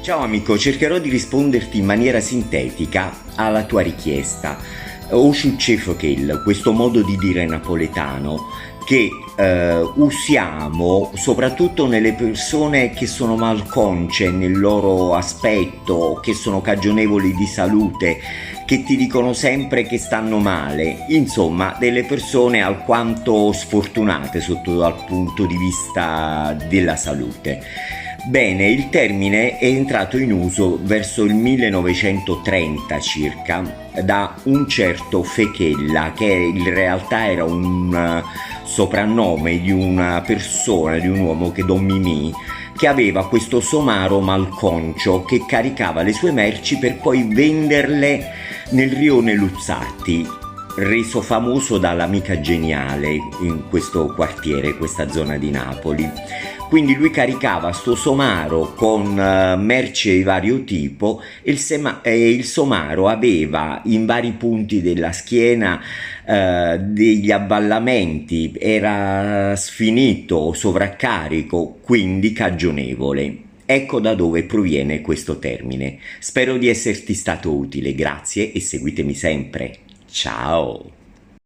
Ciao amico, cercherò di risponderti in maniera sintetica alla tua richiesta. O sciuccefochel, questo modo di dire napoletano che usiamo soprattutto nelle persone che sono malconce nel loro aspetto, che sono cagionevoli di salute, che ti dicono sempre che stanno male, insomma delle persone alquanto sfortunate sotto dal punto di vista della salute. Bene, il termine è entrato in uso verso il 1930 circa da un certo Fechella, che in realtà era un soprannome di una persona, di un uomo, che Don Mimì, che aveva questo somaro malconcio che caricava le sue merci per poi venderle nel rione Luzzatti, reso famoso dall'amica geniale in questo quartiere, questa zona di Napoli. Quindi lui caricava sto somaro con merce di vario tipo e il somaro aveva in vari punti della schiena degli avvallamenti, era sfinito, sovraccarico, quindi cagionevole. Ecco da dove proviene questo termine. Spero di esserti stato utile, grazie e seguitemi sempre. Ciao!